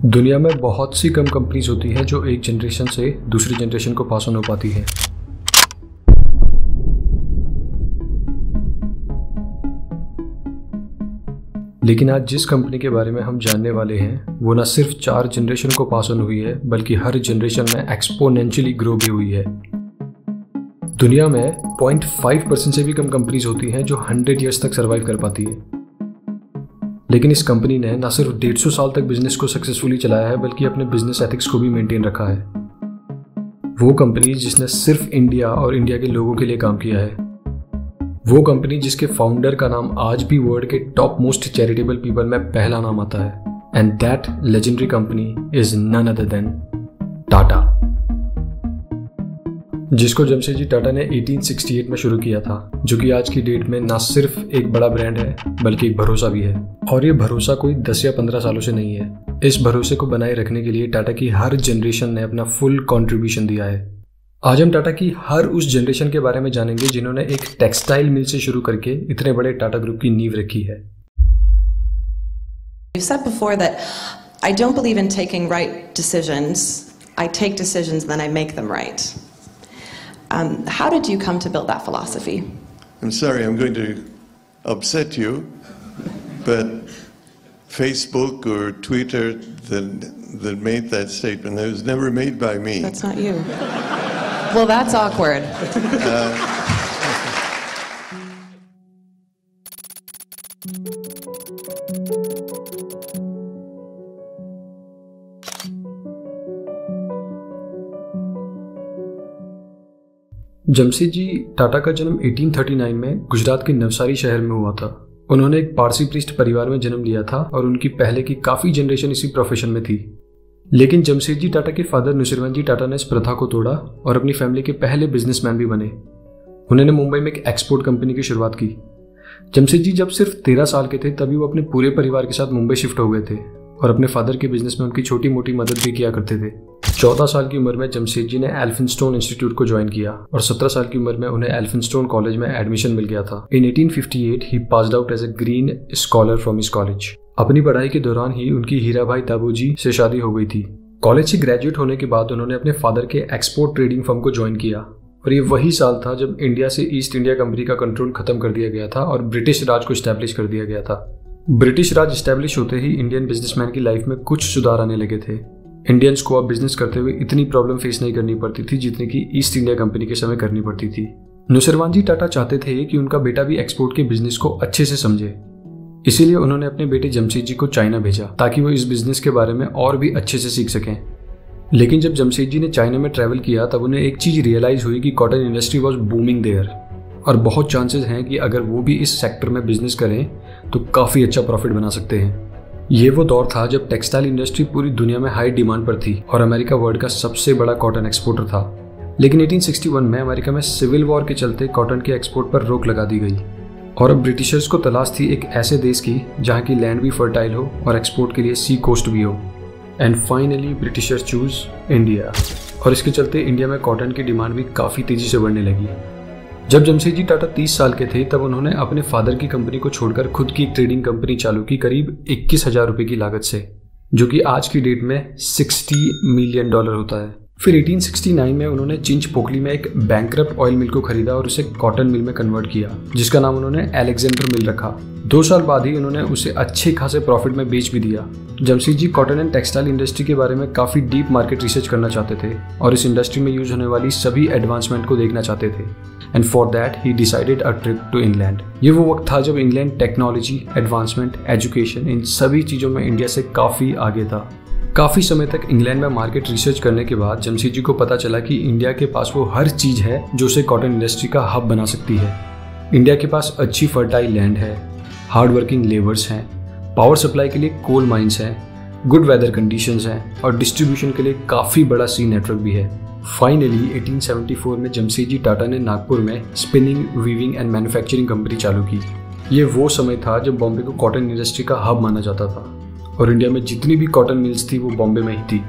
दुनिया में बहुत सी कम कंपनीज होती हैं जो एक जनरेशन से दूसरी जनरेशन को पास ऑन हो पाती है। लेकिन आज जिस कंपनी के बारे में हम जानने वाले हैं वो न सिर्फ 4 जनरेशन को पास ऑन हुई है बल्कि हर जनरेशन में एक्सपोनेंशियली ग्रो भी हुई है। दुनिया में 0.5% से भी कम कंपनीज होती हैं जो 100 ईयर्स तक सर्वाइव कर पाती है। लेकिन इस कंपनी ने न सिर्फ 150 साल तक बिजनेस को सक्सेसफुली चलाया है बल्कि अपने बिजनेस एथिक्स को भी मेंटेन रखा है। वो कंपनी जिसने सिर्फ इंडिया और इंडिया के लोगों के लिए काम किया है। वो कंपनी जिसके फाउंडर का नाम आज भी वर्ल्ड के टॉप मोस्ट चैरिटेबल पीपल में पहला नाम आता है। And that legendary company is none other than Tata, जिसको जमशेदजी टाटा ने 1868 में शुरू किया था, जो कि आज की डेट में ना सिर्फ एक बड़ा ब्रांड है बल्कि एक भरोसा भी है। और ये भरोसा कोई 10 या 15 सालों से नहीं है। इस भरोसे को बनाए रखने के लिए टाटा की हर जनरेशन ने अपना फुल कंट्रीब्यूशन दिया है। आज हम टाटा की हर उस जनरेशन के बारे में जानेंगे जिन्होंने एक टेक्सटाइल मिल से शुरू करके इतने बड़े टाटा ग्रुप की नींव रखी है। You've said before that I don't believe in taking right decisions. I take decisions and then I make them right. How did you come to build that philosophy? I'm sorry, I'm going to upset you, but Facebook or Twitter that made that statement, it was never made by me. That's not you. Well, that's awkward. Jamshedji Tata का जन्म 1839 में गुजरात के नवसारी शहर में हुआ था। उन्होंने एक पारसी प्रीस्ट परिवार में जन्म लिया था और उनकी पहले की काफी जनरेशन इसी प्रोफेशन में थी। लेकिन जमशेदजी टाटा के फादर नुसीरवनजी टाटा ने इस प्रथा को तोड़ा और अपनी फैमिली के पहले बिजनेसमैन भी बने। उन्होंने मुंबई में एक एक्सपोर्ट कंपनी की शुरुआत की। जमशेदजी जब सिर्फ 13 साल के थे तभी वो अपने पूरे परिवार के साथ मुंबई शिफ्ट हो गए थे और अपने फादर के बिजनेस में उनकी छोटी मोटी मदद भी किया करते थे। 14 साल की उम्र में जमशेदजी ने एल्फिंस्टोन इंस्टीट्यूट को ज्वाइन किया और 17 साल की उम्र में उन्हें एल्फिंस्टोन कॉलेज में एडमिशन मिल गया था। In 1858 he passed out as a green scholar from his college. अपनी पढ़ाई के दौरान ही उनकी हीराभाई दाबोजी से शादी हो गई थी। कॉलेज से ग्रेजुएट होने के बाद उन्होंने अपने फादर के एक्सपोर्ट ट्रेडिंग फर्म को ज्वाइन किया और ये वही साल था जब इंडिया से ईस्ट इंडिया कंपनी का कंट्रोल खत्म कर दिया गया था और ब्रिटिश राज को स्टैब्लिश कर दिया गया था। ब्रिटिश राज स्टैब्लिश होते ही इंडियन बिजनेसमैन की लाइफ में कुछ सुधार आने लगे थे। इंडियंस को अब बिजनेस करते हुए इतनी प्रॉब्लम फेस नहीं करनी पड़ती थी जितनी कि ईस्ट इंडिया कंपनी के समय करनी पड़ती थी। नुसीरवनजी टाटा चाहते थे कि उनका बेटा भी एक्सपोर्ट के बिजनेस को अच्छे से समझे, इसीलिए उन्होंने अपने बेटे जमशेदजी को चाइना भेजा ताकि वो इस बिजनेस के बारे में और भी अच्छे से सीख सकें। लेकिन जब जमशेदजी ने चाइना में ट्रैवल किया तब उन्हें एक चीज रियलाइज हुई कि cotton industry was booming there और बहुत चांसेस हैं कि अगर वो भी इस सेक्टर में बिजनेस करें तो काफी अच्छा प्रॉफिट बना सकते हैं। ये वो दौर था जब टेक्सटाइल इंडस्ट्री पूरी दुनिया में हाई डिमांड पर थी और अमेरिका वर्ल्ड का सबसे बड़ा कॉटन एक्सपोर्टर था। लेकिन 1861 में अमेरिका में सिविल वॉर के चलते कॉटन के एक्सपोर्ट पर रोक लगा दी गई और अब ब्रिटिशर्स को तलाश थी एक ऐसे देश की जहाँ की लैंड भी फर्टाइल हो और एक्सपोर्ट के लिए सी कोस्ट भी हो। And finally Britishers choose India और इसके चलते इंडिया में कॉटन की डिमांड भी काफ़ी तेजी से बढ़ने लगी। जब जमशेदजी टाटा 30 साल के थे तब उन्होंने अपने फादर की कंपनी को छोड़कर खुद की एक ट्रेडिंग कंपनी चालू की करीब 21,000 रुपये की लागत से, जो कि आज की डेट में $60 मिलियन होता है। फिर 1869 में उन्होंने चिंच पोकली में एक बैंकरप्ट ऑयल मिल को खरीदा और उसे कॉटन मिल में कन्वर्ट किया, जिसका नाम उन्होंने अलेक्जेंडर मिल रखा। 2 साल बाद ही उन्होंने उसे अच्छे खासे प्रॉफिट में बेच भी दिया। Jamshedji cotton and textile industry के बारे में काफी डीप मार्केट रिसर्च करना चाहते थे और इस इंडस्ट्री में यूज होने वाली सभी एडवांसमेंट को देखना चाहते थे। And for that he decided a trip to England. ये वो वक्त था जब इंग्लैंड टेक्नोलॉजी, एडवांसमेंट, एजुकेशन इन सभी चीजों में इंडिया से काफी आगे था। काफी समय तक इंग्लैंड में मार्केट रिसर्च करने के बाद जमशेदजी को पता चला कि इंडिया के पास वो हर चीज है जो उसे कॉटन इंडस्ट्री का हब बना सकती है। इंडिया के पास अच्छी फर्टाइल लैंड है, हार्ड वर्किंग लेबर्स हैं, पावर सप्लाई के लिए कोल माइंस हैं, गुड वेदर कंडीशंस हैं और डिस्ट्रीब्यूशन के लिए काफी बड़ा सी नेटवर्क भी है। फाइनली 1874 में जमशेदजी टाटा ने नागपुर में spinning, weaving and manufacturing company चालू की। ये वो समय था जब बॉम्बे को कॉटन इंडस्ट्री का हब माना जाता था और इंडिया में जितनी भी कॉटन मिल्स थी वो बॉम्बे में ही थी।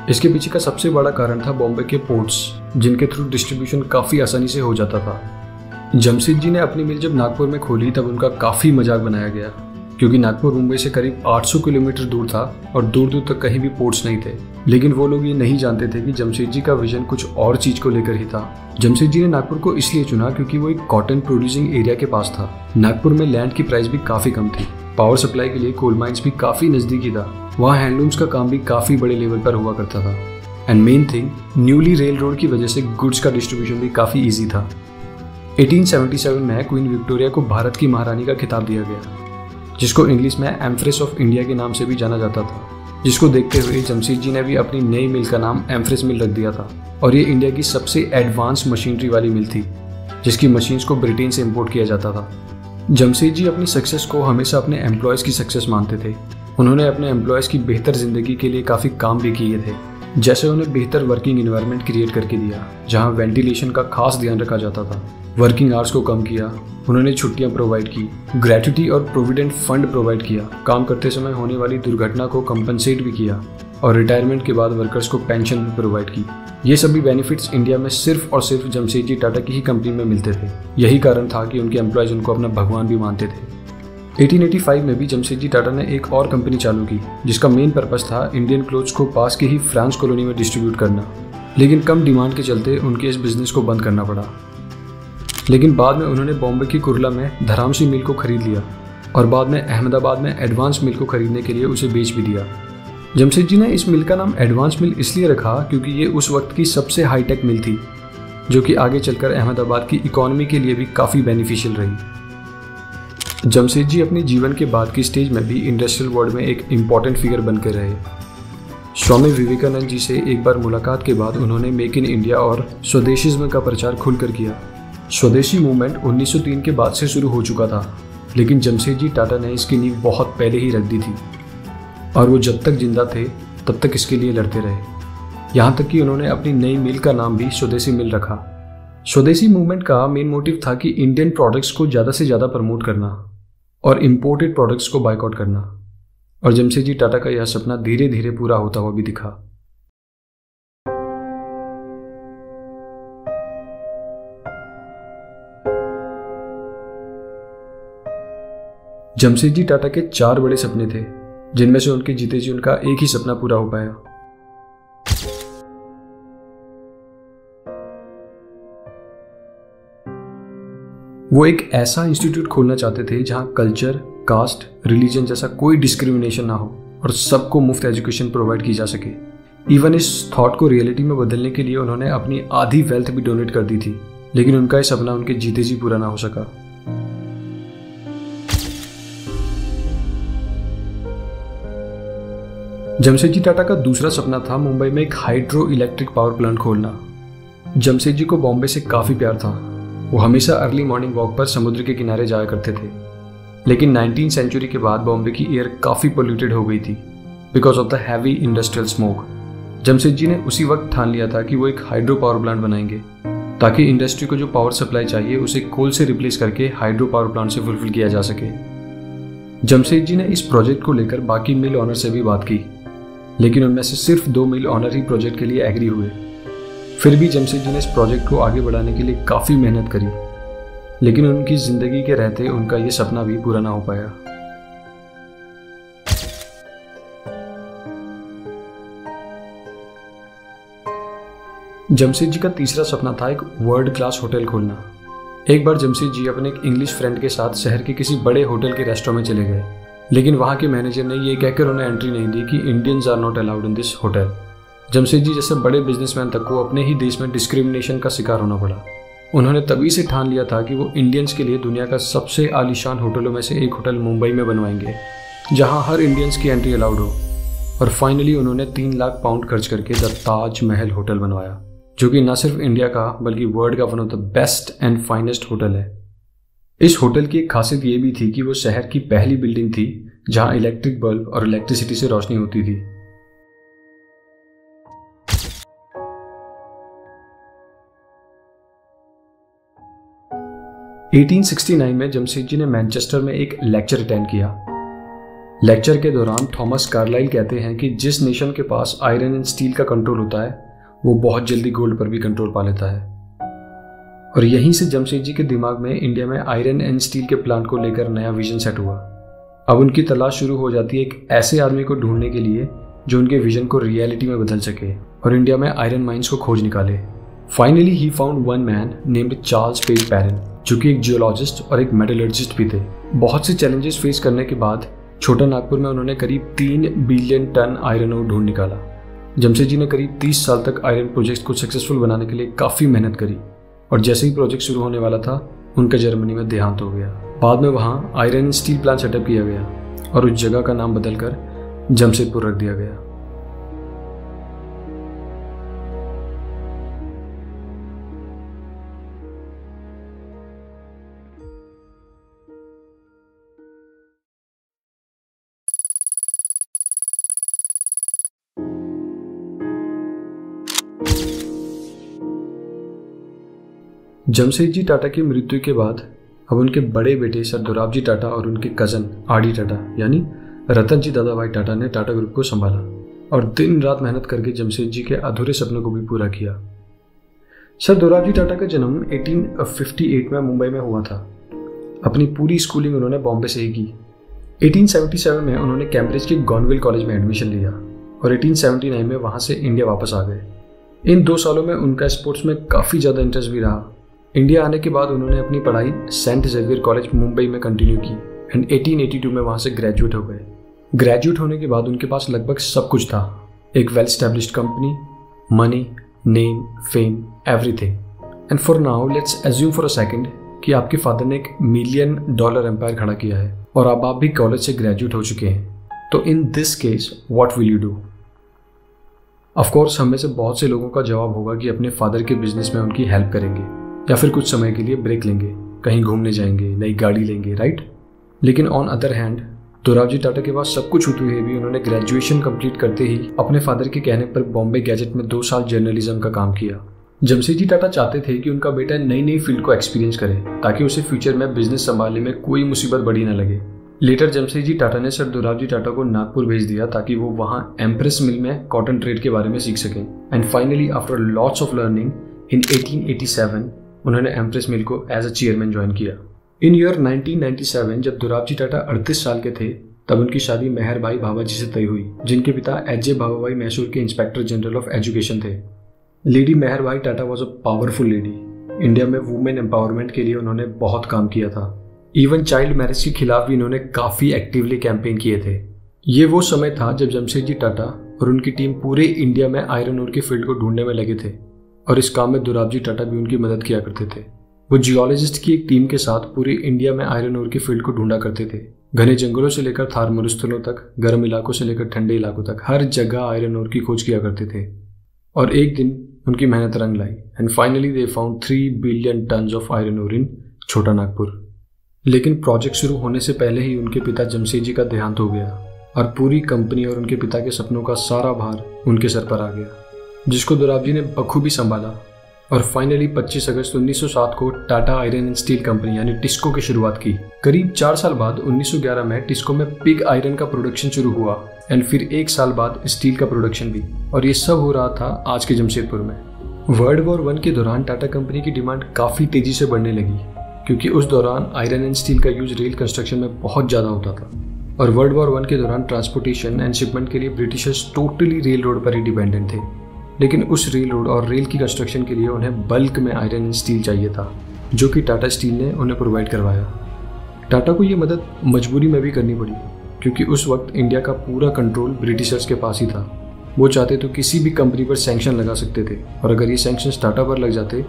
इसके पीछे का सबसे बड़ा कारण था बॉम्बे के पोर्ट्स, जिनके थ्रू डिस्ट्रीब्यूशन काफ़ी आसानी से हो जाता था। जमशेदजी ने अपनी मिल जब नागपुर में खोली तब उनका काफ़ी मजाक बनाया गया क्योंकि नागपुर मुंबई से करीब 800 किलोमीटर दूर था और दूर दूर तक कहीं भी पोर्ट्स नहीं थे। लेकिन वो लोग ये नहीं जानते थे कि जमशेदजी का विजन कुछ और चीज को लेकर ही था। जमशेदजी ने नागपुर को इसलिए चुना क्योंकि वो एक कॉटन प्रोड्यूसिंग एरिया के पास था। नागपुर में लैंड की प्राइस भी काफी कम थी, पावर सप्लाई के लिए कोल माइंस भी काफी नजदीकी था, वहाँ हैंडलूम्स का काम भी काफी बड़े लेवल पर हुआ करता था। And main thing, newly rail road की वजह से गुड्स का डिस्ट्रीब्यूशन भी काफी ईजी था। 1877 में क्वीन विक्टोरिया को भारत की महारानी का खिताब दिया गया, जिसको इंग्लिश में एम्प्रेस ऑफ इंडिया के नाम से भी जाना जाता था, जिसको देखते हुए जमशेदजी ने भी अपनी नई मिल का नाम एम्प्रेस मिल रख दिया था। और ये इंडिया की सबसे एडवांस मशीनरी वाली मिल थी, जिसकी मशीन्स को ब्रिटेन से इंपोर्ट किया जाता था। जमशेदजी अपनी सक्सेस को हमेशा अपने एम्प्लॉयज़ की सक्सेस मानते थे। उन्होंने अपने एम्प्लॉयज़ की बेहतर जिंदगी के लिए काफ़ी काम भी किए थे, जैसे उन्हें बेहतर वर्किंग इन्वायरमेंट क्रिएट करके दिया, जहाँ वेंटिलेशन का खास ध्यान रखा जाता था, वर्किंग आवर्स को कम किया, उन्होंने छुट्टियां प्रोवाइड की, ग्रेट्युटी और प्रोविडेंट फंड प्रोवाइड किया, काम करते समय होने वाली दुर्घटना को कंपनसेट भी किया और रिटायरमेंट के बाद वर्कर्स को पेंशन भी प्रोवाइड की। ये सभी बेनिफिट्स इंडिया में सिर्फ और सिर्फ जमशेदजी टाटा की ही कंपनी में मिलते थे। यही कारण था कि उनके एम्प्लॉयज उनको अपना भगवान भी मानते थे। 1885 में भी जमशेदजी टाटा ने एक और कंपनी चालू की, जिसका मेन पर्पस था इंडियन क्लोथ्स को पास के ही फ्रांस कॉलोनी में डिस्ट्रीब्यूट करना। लेकिन कम डिमांड के चलते उनके इस बिजनेस को बंद करना पड़ा। लेकिन बाद में उन्होंने बॉम्बे की कुर्ला में धरामसी मिल को खरीद लिया और बाद में अहमदाबाद में एडवांस मिल को खरीदने के लिए उसे बेच भी दिया। जमशेदजी ने इस मिल का नाम एडवांस मिल इसलिए रखा क्योंकि ये उस वक्त की सबसे हाईटेक मिल थी, जो कि आगे चलकर अहमदाबाद की इकोनॉमी के लिए भी काफ़ी बेनिफिशियल रही। जमशेदजी अपने जीवन के बाद की स्टेज में भी इंडस्ट्रियल वर्ल्ड में एक इम्पॉर्टेंट फिगर बनकर रहे। स्वामी विवेकानंद जी से एक बार मुलाकात के बाद उन्होंने मेक इन इंडिया और स्वदेशिज्म का प्रचार खुलकर किया। स्वदेशी मूवमेंट 1903 के बाद से शुरू हो चुका था, लेकिन जमशेदजी टाटा ने इसकी नींव बहुत पहले ही रख दी थी और वो जब तक जिंदा थे तब तक इसके लिए लड़ते रहे। यहाँ तक कि उन्होंने अपनी नई मिल का नाम भी स्वदेशी मिल रखा। स्वदेशी मूवमेंट का मेन मोटिव था कि इंडियन प्रोडक्ट्स को ज़्यादा से ज़्यादा प्रमोट करना और इम्पोर्टेड प्रोडक्ट्स को बायकॉट करना, और जमशेदजी टाटा का यह सपना धीरे धीरे पूरा होता हुआ भी दिखा। जमशेदजी टाटा के 4 बड़े सपने थे, जिनमें से उनके जीते जी उनका एक ही सपना पूरा हो पाया। वो एक ऐसा इंस्टीट्यूट खोलना चाहते थे जहां कल्चर, कास्ट, रिलीजन जैसा कोई डिस्क्रिमिनेशन ना हो और सबको मुफ्त एजुकेशन प्रोवाइड की जा सके। इवन इस थॉट को रियलिटी में बदलने के लिए उन्होंने अपनी आधी वेल्थ भी डोनेट कर दी थी, लेकिन उनका ये सपना उनके जीते जी पूरा ना हो सका। जमशेदजी टाटा का दूसरा सपना था मुंबई में एक हाइड्रो इलेक्ट्रिक पावर प्लांट खोलना। जमशेदजी को बॉम्बे से काफ़ी प्यार था। वो हमेशा अर्ली मॉर्निंग वॉक पर समुद्र के किनारे जाया करते थे। लेकिन 19वीं सेंचुरी के बाद बॉम्बे की एयर काफ़ी पोल्यूटेड हो गई थी because of the heavy industrial smoke. Jamshedji ने उसी वक्त ठान लिया था कि वो एक हाइड्रो पावर प्लांट बनाएंगे ताकि इंडस्ट्री को जो पावर सप्लाई चाहिए उसे कोल से रिप्लेस करके हाइड्रो पावर प्लांट से फुलफिल किया जा सके। जमशेदजी ने इस प्रोजेक्ट को लेकर बाकी मिल ऑनर से भी बात की, लेकिन उनमें से सिर्फ 2 मिल ऑनर ही प्रोजेक्ट के लिए एग्री हुए। फिर भी जमशेदजी ने इस प्रोजेक्ट को आगे बढ़ाने के लिए काफ़ी मेहनत करी, लेकिन उनकी ज़िंदगी के रहते उनका ये सपना भी पूरा ना हो पाया। जमशेदजी का तीसरा सपना था एक वर्ल्ड क्लास होटल खोलना। एक बार जमशेदजी अपने एक इंग्लिश फ्रेंड के साथ शहर के किसी बड़े होटल के रेस्टोरेंट में चले गए, लेकिन वहाँ के मैनेजर ने ये कहकर उन्हें एंट्री नहीं दी कि Indians are not allowed in this hotel. Jamshedji जैसे बड़े बिजनेसमैन तक को अपने ही देश में डिस्क्रिमिनेशन का शिकार होना पड़ा। उन्होंने तभी से ठान लिया था कि वो इंडियंस के लिए दुनिया का सबसे आलीशान होटलों में से एक होटल मुंबई में बनवाएंगे, जहाँ हर इंडियंस की एंट्री अलाउड हो। और फाइनली उन्होंने 3 लाख पाउंड खर्च करके द ताज महल होटल बनवाया, जो कि न सिर्फ इंडिया का बल्कि वर्ल्ड का one of the best and finest hotel है। इस होटल की एक खासियत ये भी थी कि वो शहर की पहली बिल्डिंग थी जहां इलेक्ट्रिक बल्ब और इलेक्ट्रिसिटी से रोशनी होती थी। – 1869 में जमशेदजी ने मैनचेस्टर में एक लेक्चर अटेंड किया। लेक्चर के दौरान थॉमस कार्लाइल कहते हैं कि जिस नेशन के पास आयरन एंड स्टील का कंट्रोल होता है वो बहुत जल्दी गोल्ड पर भी कंट्रोल पा लेता है। और यहीं से जमशेदजी के दिमाग में इंडिया में आयरन एंड स्टील के प्लांट को लेकर नया विजन सेट हुआ। अब उनकी तलाश शुरू हो जाती है एक ऐसे आदमी को ढूंढने के लिए जो उनके विजन को रियलिटी में बदल सके और इंडिया में आयरन माइंस को खोज निकाले। Finally he found one man named Charles Page Perin, जो कि एक जियोलॉजिस्ट और एक मेटलर्जिस्ट भी थे। बहुत से चैलेंजेस फेस करने के बाद छोटा नागपुर में उन्होंने करीब 3 बिलियन टन आयरन ओर ढूंढ निकाला। जमशेदजी ने करीब 30 साल तक आयरन प्रोजेक्ट को सक्सेसफुल बनाने के लिए काफ़ी मेहनत करी और जैसे ही प्रोजेक्ट शुरू होने वाला था उनका जर्मनी में देहांत हो गया। बाद में वहाँ iron and steel plant setup किया गया और उस जगह का नाम बदलकर जमशेदपुर रख दिया गया। जमशेदजी टाटा की मृत्यु के बाद अब उनके बड़े बेटे सर दोराबजी टाटा और उनके कजन आर डी टाटा यानी रतनजी दादाभाई टाटा ने टाटा ग्रुप को संभाला और दिन रात मेहनत करके जमशेदजी के अधूरे सपनों को भी पूरा किया। सर दोराबजी टाटा का जन्म 1858 में मुंबई में हुआ था। अपनी पूरी स्कूलिंग उन्होंने बॉम्बे से ही की। 1877 में उन्होंने कैम्ब्रिज के गॉनविल कॉलेज में एडमिशन लिया और 1879 में वहाँ से इंडिया वापस आ गए। इन 2 सालों में उनका स्पोर्ट्स में काफ़ी ज़्यादा इंटरेस्ट भी रहा। इंडिया आने के बाद उन्होंने अपनी पढ़ाई सेंट जेवियर कॉलेज मुंबई में कंटिन्यू की एंड 1882 में वहाँ से ग्रेजुएट हो गए। ग्रेजुएट होने के बाद उनके पास लगभग सब कुछ था, एक well established company, money, name, fame, everything. And for now let's assume for a second कि आपके फादर ने $1 मिलियन एम्पायर खड़ा किया है और अब आप भी कॉलेज से ग्रेजुएट हो चुके हैं। तो in this case what will you do? Of course हम में से बहुत से लोगों का जवाब होगा कि अपने फादर के बिजनेस में उनकी हेल्प करेंगे या फिर कुछ समय के लिए ब्रेक लेंगे, कहीं घूमने जाएंगे, नई गाड़ी लेंगे, राइट? लेकिन on other hand Dorabji Tata के पास सब कुछ होते हुए भी उन्होंने ग्रेजुएशन कंप्लीट करते ही अपने फादर के कहने पर बॉम्बे गैजेट में 2 साल जर्नलिज्म का काम किया। जमशेदजी टाटा चाहते थे कि उनका बेटा नई फील्ड को एक्सपीरियंस करे ताकि उसे फ्यूचर में बिजनेस संभालने में कोई मुसीबत बड़ी न लगे। लेटर जमशेदजी टाटा ने सर दोराबजी टाटा को नागपुर भेज दिया ताकि वो वहाँ एम्प्रेस मिल में कॉटन ट्रेड के बारे में सीख सकें। And finally after lots of learning in 1887 उन्होंने एम्प्रेस मिल को एज अ चेयरमैन ज्वाइन किया। इन ईयर 1997 जब दोराबजी टाटा 38 साल के थे तब उनकी शादी मेहर भाई भाबाजी से तय हुई, जिनके पिता एच.जे. भाबाभाई मैसूर के इंस्पेक्टर जनरल ऑफ एजुकेशन थे। लेडी मेहर भाई Tata was a powerful lady. India में वुमेन एम्पावरमेंट के लिए उन्होंने बहुत काम किया था। इवन चाइल्ड मैरिज के खिलाफ भी इन्होंने काफ़ी एक्टिवली कैंपेन किए थे। ये वो समय था जब जमशेदजी टाटा और उनकी टीम पूरे इंडिया में आयरन ओर के फील्ड को ढूंढने में लगे थे और इस काम में दोराबजी टाटा भी उनकी मदद किया करते थे। वो जियोलॉजिस्ट की एक टीम के साथ पूरे इंडिया में आयरन ओर के फील्ड को ढूंढा करते थे। घने जंगलों से लेकर थार मरुस्थलों तक, गर्म इलाकों से लेकर ठंडे इलाकों तक हर जगह आयरन ओर की खोज किया करते थे। और एक दिन उनकी मेहनत रंग लाई and finally they found 3 billion tons of iron ore in Chota Nagpur. लेकिन प्रोजेक्ट शुरू होने से पहले ही उनके पिता जमशेदजी का देहांत हो गया और पूरी कंपनी और उनके पिता के सपनों का सारा भार उनके सर पर आ गया, जिसको दोराबजी ने बखूबी संभाला। और फाइनली 25 अगस्त 1907 को Tata iron and steel company यानी टिस्को की शुरुआत की। करीब 4 साल बाद 1911 में टिस्को में पिग आयरन का प्रोडक्शन शुरू हुआ एंड फिर 1 साल बाद स्टील का प्रोडक्शन भी। और ये सब हो रहा था आज के जमशेदपुर में। वर्ल्ड वॉर 1 के दौरान टाटा कंपनी की डिमांड काफ़ी तेजी से बढ़ने लगी क्योंकि उस दौरान आयरन एंड स्टील का यूज रेल कंस्ट्रक्शन में बहुत ज़्यादा होता था। और वर्ल्ड वॉर 1 के दौरान ट्रांसपोर्टेशन एंड शिपमेंट के लिए ब्रिटिशर्स टोटली रेल रोड पर ही डिपेंडेंट थे। लेकिन उस रेल रोड और रेल की कंस्ट्रक्शन के लिए उन्हें बल्क में आयरन एंड स्टील चाहिए था, जो कि टाटा स्टील ने उन्हें प्रोवाइड करवाया। टाटा को ये मदद मजबूरी में भी करनी पड़ी क्योंकि उस वक्त इंडिया का पूरा कंट्रोल ब्रिटिशर्स के पास ही था। वो चाहते तो किसी भी कंपनी पर सैंक्शन लगा सकते थे और अगर ये सैंक्शन टाटा पर लग जाते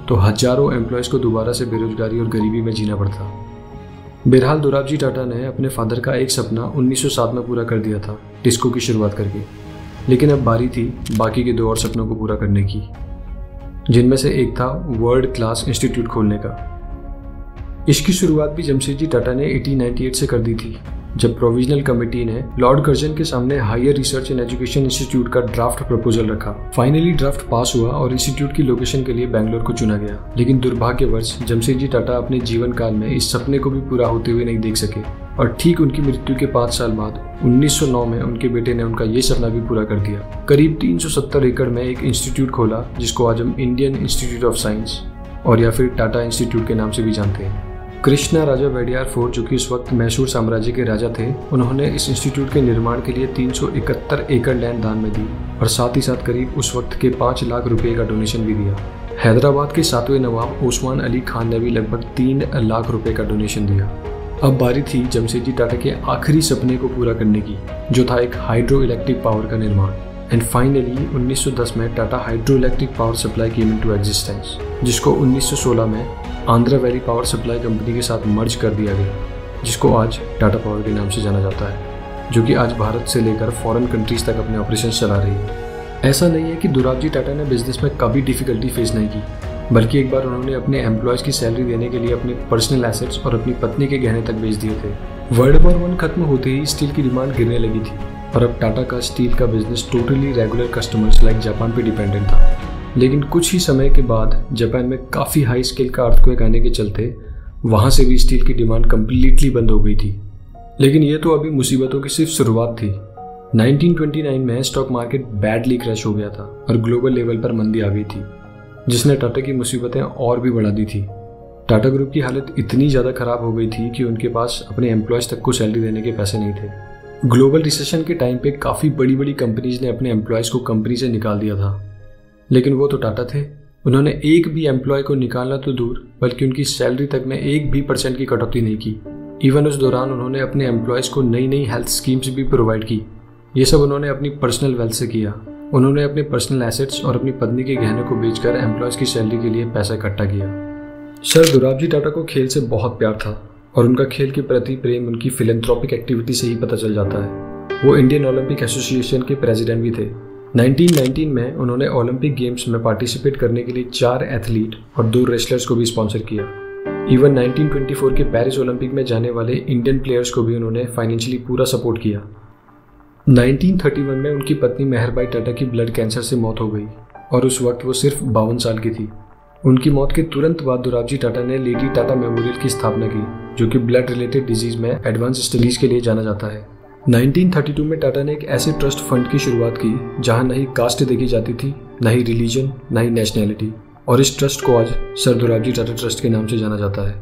तो हजारों एम्प्लॉयज़ को दोबारा से बेरोजगारी और गरीबी में जीना पड़ता। बहरहाल दोराबजी टाटा ने अपने फादर का एक सपना 1907 में पूरा कर दिया था टिस्को की शुरुआत करके। लेकिन अब बारी थी बाकी के 2 और सपनों को पूरा करने की, जिनमें से एक था वर्ल्ड क्लास इंस्टीट्यूट खोलने का। इसकी शुरुआत भी जमशेदजी टाटा ने 1898 से कर दी थी, जब प्रोविजनल कमेटी ने लॉर्ड कर्जन के सामने higher research and education institute का ड्राफ्ट प्रपोजल रखा। फाइनली ड्राफ्ट पास हुआ और इंस्टीट्यूट की लोकेशन के लिए बेंगलोर को चुना गया। लेकिन दुर्भाग्यवश जमशेदजी टाटा अपने जीवन काल में इस सपने को भी पूरा होते हुए नहीं देख सके और ठीक उनकी मृत्यु के 5 साल बाद 1909 में उनके बेटे ने उनका ये सपना भी पूरा कर दिया। करीब 370 एकड़ में एक इंस्टीट्यूट खोला जिसको आज हम इंडियन इंस्टीट्यूट ऑफ साइंस और या फिर टाटा इंस्टीट्यूट के नाम से भी जानते हैं। कृष्णा राजा वडियार फोर्ट, जो कि उस वक्त मैसूर साम्राज्य के राजा थे, उन्होंने इस इंस्टीट्यूट के निर्माण के लिए 371 एकड़ लैंड दान में दी और साथ ही साथ करीब उस वक्त के 5 लाख रुपए का डोनेशन भी दिया। हैदराबाद के 7वें नवाब ओस्मान अली खान ने भी लगभग 3 लाख रुपए का डोनेशन दिया। अब बारी थी जमशेदजी टाटा के आखिरी सपने को पूरा करने की, जो था एक हाइड्रो इलेक्ट्रिक पावर का निर्माण। एंड फाइनली 1910 में Tata hydro electric power supply came into existence, जिसको 1916 में Andhra valley power supply company के साथ मर्ज कर दिया गया, जिसको आज टाटा पावर के नाम से जाना जाता है, जो कि आज भारत से लेकर फॉरेन कंट्रीज तक अपने ऑपरेशन चला रही है। ऐसा नहीं है कि दोराबजी टाटा ने बिजनेस में कभी डिफिकल्टी फेस नहीं की, बल्कि एक बार उन्होंने अपने एम्प्लॉयज की सैलरी देने के लिए अपने पर्सनल एसेट्स और अपनी पत्नी के गहने तक बेच दिए थे। वर्ल्ड वॉर 1 खत्म होते ही स्टील की डिमांड गिरने लगी थी और अब टाटा का स्टील का business totally regular customers like Japan पे डिपेंडेंट था। लेकिन कुछ ही समय के बाद जापान में काफ़ी हाई स्केल का अर्थक्वेक आने के चलते वहाँ से भी स्टील की डिमांड कम्प्लीटली बंद हो गई थी। लेकिन ये तो अभी मुसीबतों की सिर्फ शुरुआत थी। 1929 में स्टॉक मार्केट बैडली क्रैश हो गया था और ग्लोबल लेवल पर मंदी आ गई थी, जिसने टाटा की मुसीबतें और भी बढ़ा दी थी। टाटा ग्रुप की हालत इतनी ज़्यादा खराब हो गई थी कि उनके पास अपने एम्प्लॉयज़ तक को सैलरी देने के पैसे नहीं थे। ग्लोबल रिसेशन के टाइम पे काफ़ी बड़ी बड़ी कंपनीज ने अपने एम्प्लॉयज़ को कंपनी से निकाल दिया था, लेकिन वो तो टाटा थे। उन्होंने एक भी एम्प्लॉय को निकालना तो दूर, बल्कि उनकी सैलरी तक में 1% की कटौती नहीं की। इवन उस दौरान उन्होंने अपने एम्प्लॉयज़ को नई नई हेल्थ स्कीम्स भी प्रोवाइड की। ये सब उन्होंने अपनी पर्सनल वेल्थ से किया। उन्होंने अपने पर्सनल एसेट्स और अपनी पत्नी के गहने को बेचकर एम्प्लॉयज़ की सैलरी के लिए पैसा इकट्ठा किया। सर दोराबजी टाटा को खेल से बहुत प्यार था और उनका खेल के प्रति प्रेम उनकी फिलेंथ्रोपिक एक्टिविटी से ही पता चल जाता है। वो इंडियन ओलंपिक एसोसिएशन के प्रेसिडेंट भी थे। 1919 में उन्होंने ओलंपिक गेम्स में पार्टिसिपेट करने के लिए 4 एथलीट और 2 रेसलर्स को भी स्पॉन्सर किया। इवन 1924 के पेरिस ओलंपिक में जाने वाले इंडियन प्लेयर्स को भी उन्होंने फाइनेंशियली पूरा सपोर्ट किया। 1931 में उनकी पत्नी मेहरबाई टाटा की ब्लड कैंसर से मौत हो गई और उस वक्त वो सिर्फ 52 साल की थी। उनकी मौत के तुरंत बाद दोराबजी टाटा ने लेडी टाटा मेमोरियल की स्थापना की, जो कि ब्लड रिलेटेड डिजीज में एडवांस स्टडीज के लिए जाना जाता है। 1932 में टाटा ने एक ऐसे ट्रस्ट फंड की शुरुआत की जहां न ही कास्ट देखी जाती थी, न ही रिलीजन, न ही नेशनैलिटी, और इस ट्रस्ट को आज सर दोराबजी टाटा ट्रस्ट के नाम से जाना जाता है।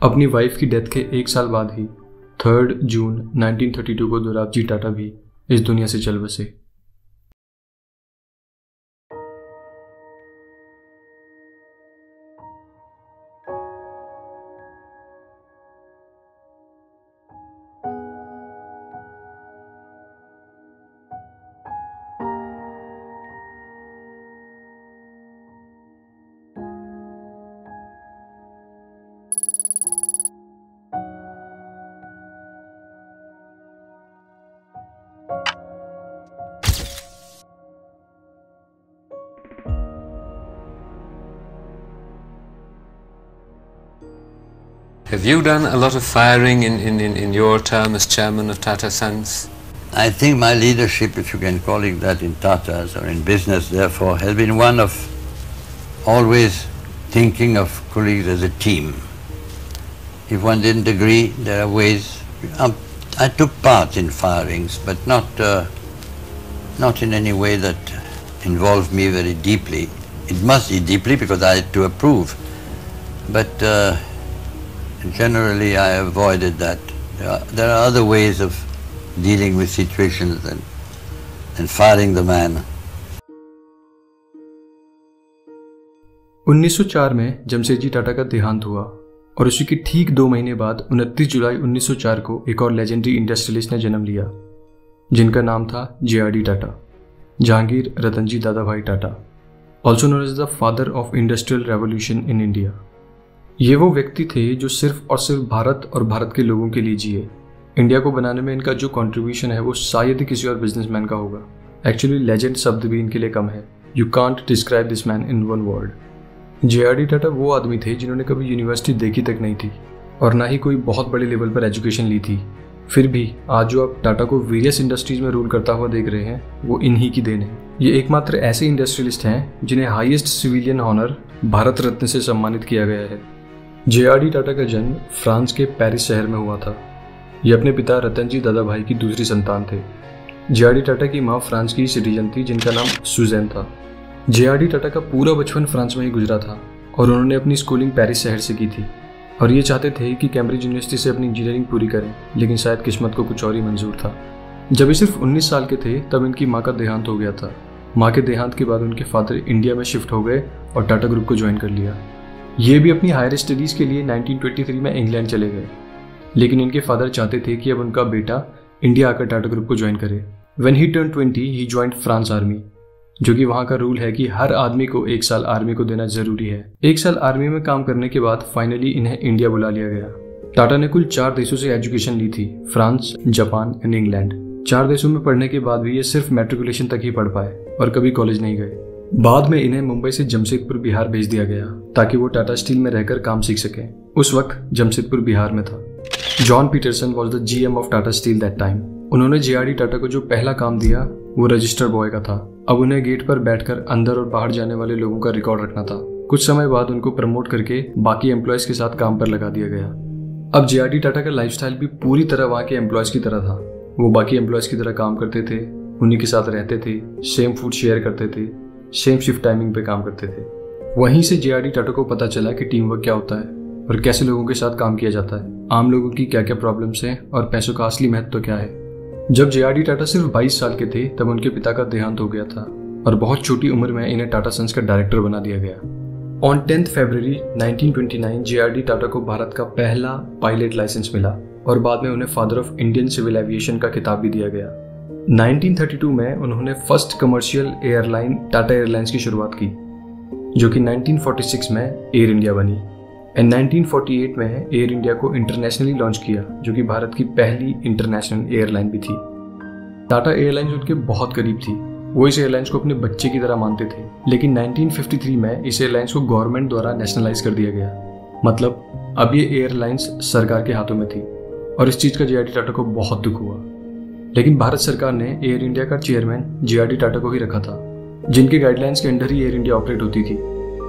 अपनी वाइफ की डेथ के 1 साल बाद ही 3 जून 1932 को दोराबजी टाटा भी इस दुनिया से चल बसे। Have you done a lot of firing in your term as chairman of Tata Sons? I think my leadership, if you can call it that, in Tatas or in business, therefore, has been one of always thinking of colleagues as a team. If one didn't agree, there are ways. I took part in firings, but not in any way that involved me very deeply. It must be deeply because I had to approve. But generally I avoided that. There are other ways of dealing with situations than firing the man. 1904 में जमशेदजी टाटा का देहांत हुआ और उसी के ठीक 2 महीने बाद 29 जुलाई 1904 को एक और लेजेंडरी इंडस्ट्रियलिस्ट ने जन्म लिया, जिनका नाम था JRD Tata, Jehangir Ratanji Dadabhoy Tata, also known as the father of industrial revolution in India. ये वो व्यक्ति थे जो सिर्फ और सिर्फ भारत और भारत के लोगों के लिए जिए। इंडिया को बनाने में इनका जो कंट्रीब्यूशन है वो शायद ही किसी और बिजनेसमैन का होगा। एक्चुअली लेजेंड शब्द भी इनके लिए कम है। You can't describe this man in 1 word. JRD Tata वो आदमी थे जिन्होंने कभी यूनिवर्सिटी देखी तक नहीं थी और ना ही कोई बहुत बड़े लेवल पर एजुकेशन ली थी। फिर भी आज जो आप टाटा को वेरियस इंडस्ट्रीज में रूल करता हुआ देख रहे हैं वो इन्हीं की देन है। ये एकमात्र ऐसे इंडस्ट्रियलिस्ट हैं जिन्हें highest civilian honour Bharat Ratna से सम्मानित किया गया है। JRD टाटा का जन्म फ्रांस के पेरिस शहर में हुआ था। ये अपने पिता रतनजी दादाभाई की दूसरी संतान थे। JRD टाटा की माँ फ्रांस की सिटीजन थी जिनका नाम सुजैन था। JRD टाटा का पूरा बचपन फ्रांस में ही गुजरा था और उन्होंने अपनी स्कूलिंग पेरिस शहर से की थी। और ये चाहते थे कि कैम्ब्रिज यूनिवर्सिटी से अपनी इंजीनियरिंग पूरी करें, लेकिन शायद किस्मत को कुछ और ही मंजूर था। जब ये सिर्फ 19 साल के थे तब इनकी माँ का देहांत हो गया था। माँ के देहांत के बाद उनके फादर इंडिया में शिफ्ट हो गए और टाटा ग्रुप को ज्वाइन कर लिया। ये भी अपनी हायर स्टडीज़ के लिए 1923 में इंग्लैंड चले गए, लेकिन इनके फादर चाहते थे कि अब उनका बेटा इंडिया आकर टाटा ग्रुप को ज्वाइन करे। When he turned 20, he joined France army, जो कि वहाँ का रूल है कि हर आदमी को 1 साल आर्मी को देना जरूरी है। 1 साल आर्मी में काम करने के बाद फाइनली इन्हें इंडिया बुला लिया गया। टाटा ने कुल 4 देशों से एजुकेशन ली थी, फ्रांस, जापान एंड इंग्लैंड। 4 देशों में पढ़ने के बाद भी ये सिर्फ मैट्रिकुलेशन तक ही पढ़ पाए और कभी कॉलेज नहीं गए। बाद में इन्हें मुंबई से जमशेदपुर बिहार भेज दिया गया ताकि वो टाटा स्टील में रहकर काम सीख सकें। उस वक्त जमशेदपुर बिहार में था। John Peterson was the GM of Tata steel that time. उन्होंने JRD टाटा को जो पहला काम दिया वो रजिस्टर बॉय का था। अब उन्हें गेट पर बैठकर अंदर और बाहर जाने वाले लोगों का रिकॉर्ड रखना था। कुछ समय बाद उनको प्रमोट करके बाकी एम्प्लॉयज के साथ काम पर लगा दिया गया। अब JRD टाटा का लाइफस्टाइल भी पूरी तरह वहाँ के एम्प्लॉयज की तरह था। वो बाकी एम्प्लॉयज की तरह काम करते थे, उन्हीं के साथ रहते थे, सेम फूड शेयर करते थे, सेम शिफ्ट टाइमिंग पे काम करते थे। वहीं से JRD टाटा को पता चला कि टीम वर्क क्या होता है और कैसे लोगों के साथ काम किया जाता है, आम लोगों की क्या क्या प्रॉब्लम्स हैं और पैसों का असली महत्व क्या है। जब JRD टाटा सिर्फ 22 साल के थे तब उनके पिता का देहांत हो गया था और बहुत छोटी उम्र में इन्हें टाटा सन्स का डायरेक्टर बना दिया गया। ऑन 10 फरवरी 1929 JRD टाटा को भारत का पहला पायलट लाइसेंस मिला और बाद में उन्हें father of Indian civil aviation का खिताब भी दिया गया। 1932 में उन्होंने first commercial airline Tata airlines की शुरुआत की, जो कि 1946 में एयर इंडिया बनी। एंड 1948 में एयर इंडिया को इंटरनेशनली लॉन्च किया, जो कि भारत की पहली इंटरनेशनल एयरलाइन भी थी। टाटा एयरलाइंस उनके बहुत करीब थी। वो इस एयरलाइंस को अपने बच्चे की तरह मानते थे, लेकिन 1953 में इस एयरलाइंस को गवर्नमेंट द्वारा नेशनलाइज कर दिया गया। मतलब अब ये एयरलाइंस सरकार के हाथों में थी और इस चीज़ का JRD टाटा को बहुत दुख हुआ। लेकिन भारत सरकार ने एयर इंडिया का चेयरमैन JRD टाटा को ही रखा था, जिनके गाइडलाइंस के अंडर ही एयर इंडिया ऑपरेट होती थी।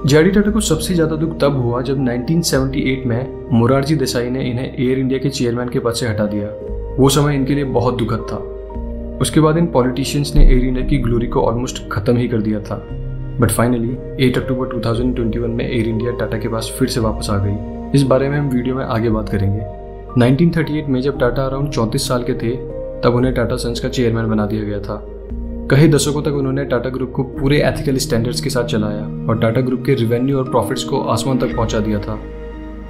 JRD टाटा को सबसे ज़्यादा दुख तब हुआ जब 1978 में मोरारजी देसाई ने इन्हें एयर इंडिया के चेयरमैन के पद से हटा दिया। वो समय इनके लिए बहुत दुखद था। उसके बाद इन पॉलिटिशियंस ने एयर इंडिया की ग्लोरी को ऑलमोस्ट खत्म ही कर दिया था। बट फाइनली 8 अक्टूबर 2021 में एयर इंडिया टाटा के पास फिर से वापस आ गई। इस बारे में हम वीडियो में आगे बात करेंगे। 1938 में जब टाटा अराउंड 34 साल के थे तब उन्हें टाटा सन्स का चेयरमैन बना दिया गया था। कई दशकों तक उन्होंने टाटा ग्रुप को पूरे एथिकल स्टैंडर्ड्स के साथ चलाया और टाटा ग्रुप के रेवेन्यू और प्रॉफिट्स को आसमान तक पहुंचा दिया था।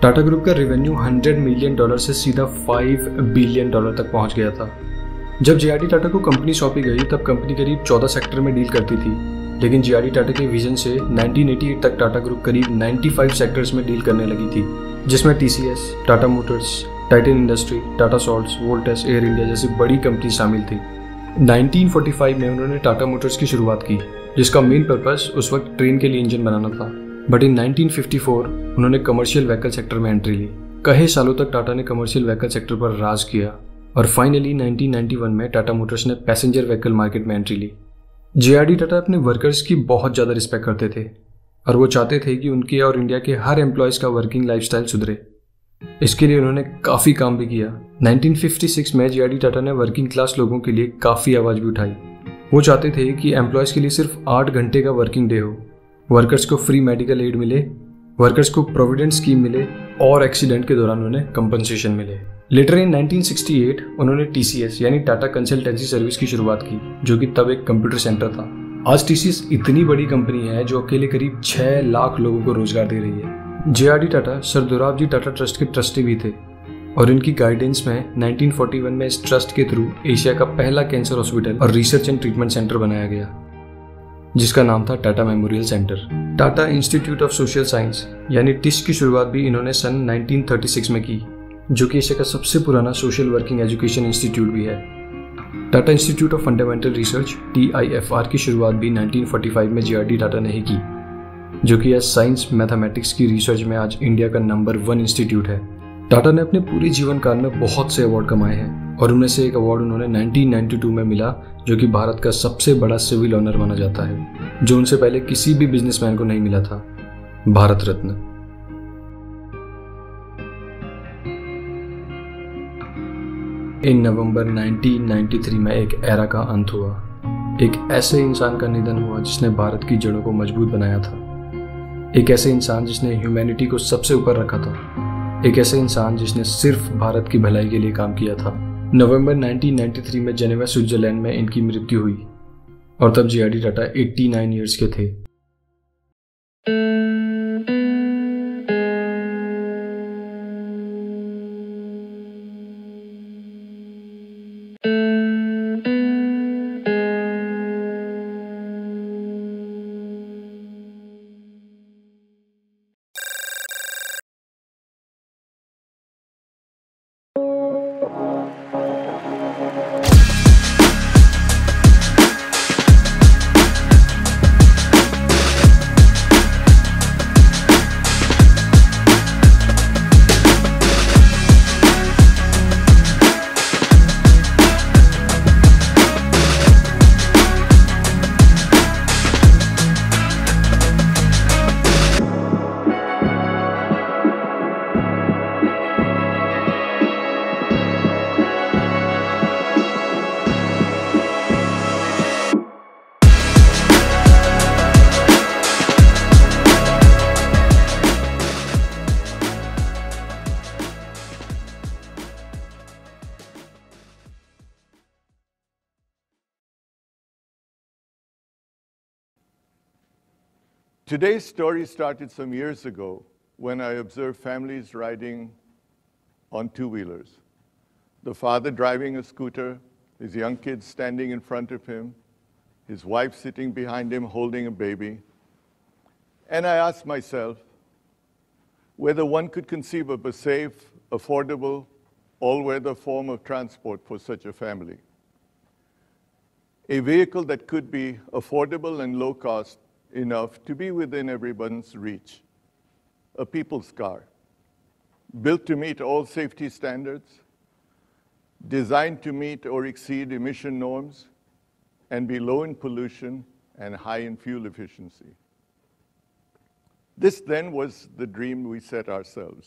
टाटा ग्रुप का रेवेन्यू $100 मिलियन से सीधा $5 बिलियन तक पहुंच गया था। जब JRD टाटा को कंपनी सौंपी गई तब कंपनी करीब 14 सेक्टर में डील करती थी, लेकिन JRD टाटा के विजन से 1988 तक टाटा ग्रुप करीब 95 सेक्टर्स में डील करने लगी थी, जिसमें TCS, Tata motors, Titan industry, Tata salts, Voltas, Air India जैसी बड़ी कंपनी शामिल थी। 1945 में उन्होंने टाटा मोटर्स की शुरुआत की, जिसका मेन पर्पस उस वक्त ट्रेन के लिए इंजन बनाना था। बट इन 1954 उन्होंने कमर्शियल व्हीकल सेक्टर में एंट्री ली। कई सालों तक टाटा ने कमर्शियल व्हीकल सेक्टर पर राज किया और फाइनली 1991 में टाटा मोटर्स ने पैसेंजर व्हीकल मार्केट में एंट्री ली। JRD टाटा अपने वर्कर्स की बहुत ज़्यादा रिस्पेक्ट करते थे और वो चाहते थे कि उनके और इंडिया के हर एम्प्लॉयज़ का वर्किंग लाइफस्टाइल सुधरे। इसके लिए उन्होंने काफ़ी काम भी किया। 1956 में JRD टाटा ने वर्किंग क्लास लोगों के लिए काफ़ी आवाज़ भी उठाई। वो चाहते थे कि एम्प्लॉयज़ के लिए सिर्फ 8 घंटे का वर्किंग डे हो, वर्कर्स को फ्री मेडिकल एड मिले, वर्कर्स को प्रोविडेंट स्कीम मिले और एक्सीडेंट के दौरान उन्हें कंपनसेशन मिले। लेटर इन 1968 उन्होंने TCS यानी टाटा कंसल्टेंसी सर्विस की शुरुआत की, जो कि तब एक कंप्यूटर सेंटर था। आज TCS इतनी बड़ी कंपनी है जो अकेले करीब 6 लाख लोगों को रोजगार दे रही है। JRD Tata sir Dorabji Tata trust के ट्रस्टी भी थे और इनकी गाइडेंस में 1941 में इस ट्रस्ट के थ्रू एशिया का पहला कैंसर हॉस्पिटल और रिसर्च एंड ट्रीटमेंट सेंटर बनाया गया, जिसका नाम था Tata memorial centre. Tata institute of social science यानी TISS की शुरुआत भी इन्होंने सन 1936 में की, जो कि एशिया का सबसे पुराना सोशल वर्किंग एजुकेशन इंस्टीट्यूट भी है। Tata institute of fundamental research TIFR की शुरुआत भी 1945 में JRD टाटा ने ही की, जो कि आज साइंस मैथमेटिक्स की रिसर्च में आज इंडिया का नंबर 1 इंस्टीट्यूट है। टाटा ने अपने पूरे जीवन काल में बहुत से अवार्ड कमाए हैं और उनमें से एक अवार्ड उन्होंने 1992 में मिला, जो कि भारत का सबसे बड़ा सिविल ऑनर माना जाता है, जो उनसे पहले किसी भी बिजनेसमैन को नहीं मिला था, भारत रत्न। इन नवंबर 1993 में एक एरा का अंत हुआ। एक ऐसे इंसान का निधन हुआ जिसने भारत की जड़ों को मजबूत बनाया था, एक ऐसे इंसान जिसने ह्यूमैनिटी को सबसे ऊपर रखा था एक ऐसे इंसान जिसने सिर्फ भारत की भलाई के लिए काम किया था। नवंबर 1993 में जेनेवा स्विट्जरलैंड में इनकी मृत्यु हुई और तब जे.आर.डी. टाटा 89 ईयर्स के थे। Today's story started some years ago when I observed families riding on two-wheelers. The father driving a scooter, his young kids standing in front of him, his wife sitting behind him holding a baby. And I asked myself whether one could conceive of a safe, affordable, all-weather form of transport for such a family. A vehicle that could be affordable and low cost enough to be within everyone's reach. A people's car, built to meet all safety standards, designed to meet or exceed emission norms, and be low in pollution and high in fuel efficiency. This then was the dream we set ourselves.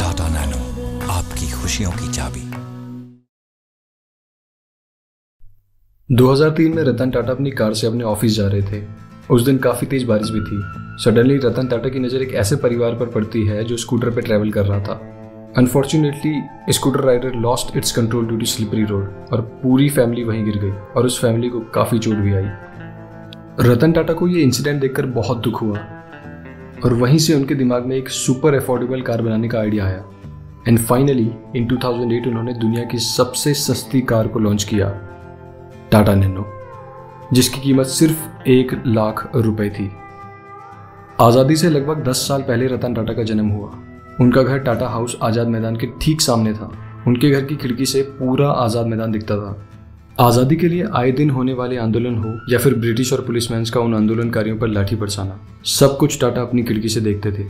Tata nano, आपकी खुशियों की चाबी। 2003 में रतन टाटा अपनी car से अपने office जा रहे थे। उस दिन काफी तेज बारिश भी थी। सडनली रतन टाटा की नजर एक ऐसे परिवार पर पड़ती है जो स्कूटर पर ट्रैवल कर रहा था। Unfortunately scooter rider lost its control due to slippery road और पूरी फैमिली वहीं गिर गई और उस फैमिली को काफी चोट भी आई। रतन टाटा को ये इंसिडेंट देखकर बहुत दुख हुआ और वहीं से उनके दिमाग में एक सुपर अफोर्डेबल कार बनाने का आइडिया आया। एंड फाइनली इन 2008 उन्होंने दुनिया की सबसे सस्ती कार को लॉन्च किया, टाटा नैनो, जिसकी कीमत सिर्फ 1 लाख रुपए थी। आज़ादी से लगभग 10 साल पहले रतन टाटा का जन्म हुआ। उनका घर टाटा हाउस आज़ाद मैदान के ठीक सामने था। उनके घर की खिड़की से पूरा आज़ाद मैदान दिखता था। आज़ादी के लिए आए दिन होने वाले आंदोलन हो या फिर ब्रिटिश और पुलिसमैन का उन आंदोलनकारियों पर लाठी बरसाना, सब कुछ टाटा अपनी खिड़की से देखते थे।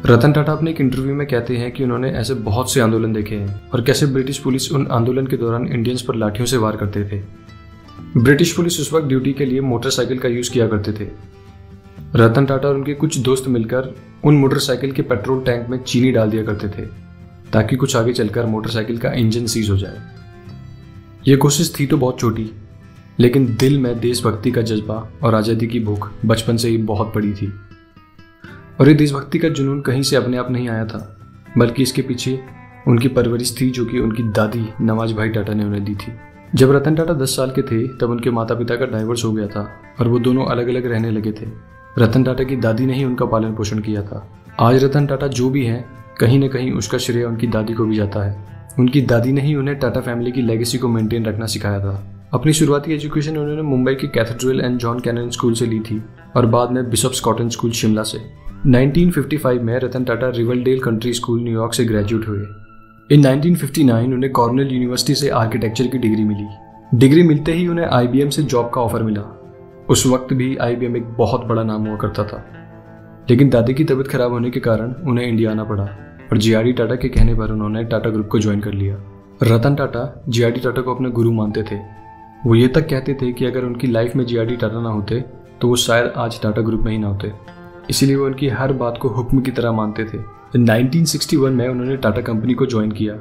रतन टाटा अपने एक इंटरव्यू में कहते हैं कि उन्होंने ऐसे बहुत से आंदोलन देखे हैं और कैसे ब्रिटिश पुलिस उन आंदोलन के दौरान इंडियंस पर लाठियों से वार करते थे। ब्रिटिश पुलिस उस वक्त ड्यूटी के लिए मोटरसाइकिल का यूज किया करते थे। रतन टाटा और उनके कुछ दोस्त मिलकर उन मोटरसाइकिल के पेट्रोल टैंक में चीनी डाल दिया करते थे ताकि कुछ आगे चलकर मोटरसाइकिल का इंजन सीज हो जाए। ये कोशिश थी तो बहुत छोटी, लेकिन दिल में देशभक्ति का जज्बा और आज़ादी की भूख बचपन से ही बहुत बड़ी थी। और ये देशभक्ति का जुनून कहीं से अपने आप नहीं आया था, बल्कि इसके पीछे उनकी परवरिश थी जो कि उनकी दादी नवाज भाई टाटा ने उन्हें दी थी। जब रतन टाटा 10 साल के थे तब उनके माता पिता का डाइवोर्स हो गया था और वो दोनों अलग अलग रहने लगे थे। रतन टाटा की दादी ने ही उनका पालन पोषण किया था। आज रतन टाटा जो भी हैं, कहीं न कहीं उसका श्रेय उनकी दादी को भी जाता है। उनकी दादी ने ही उन्हें टाटा फैमिली की लेगेसी को मेंटेन रखना सिखाया था। अपनी शुरुआती एजुकेशन उन्होंने मुंबई के Cathedral and John Connon school से ली थी और बाद में बिशप्स कॉटन स्कूल शिमला से। 1955 में Ratan Tata रिवलडेल country school New York से ग्रेजुएट हुए। इन 1959 उन्हें कॉर्नेल यूनिवर्सिटी से आर्किटेक्चर की डिग्री मिली। डिग्री मिलते ही उन्हें IBM से जॉब का ऑफर मिला। उस वक्त भी IBM एक बहुत बड़ा नाम हुआ करता था, लेकिन दादी की तबीयत खराब होने के कारण उन्हें इंडिया आना पड़ा और जे.आर.डी. टाटा के कहने पर उन्होंने टाटा ग्रुप को ज्वाइन कर लिया। रतन टाटा जे.आर.डी. टाटा को अपना गुरु मानते थे। वो ये तक कहते थे कि अगर उनकी लाइफ में जीआरडी टाटा ना होते तो वो शायद आज टाटा ग्रुप में ही ना होते। इसीलिए वो उनकी हर बात को हुक्म की तरह मानते थे। 1961 में उन्होंने टाटा कंपनी को ज्वाइन किया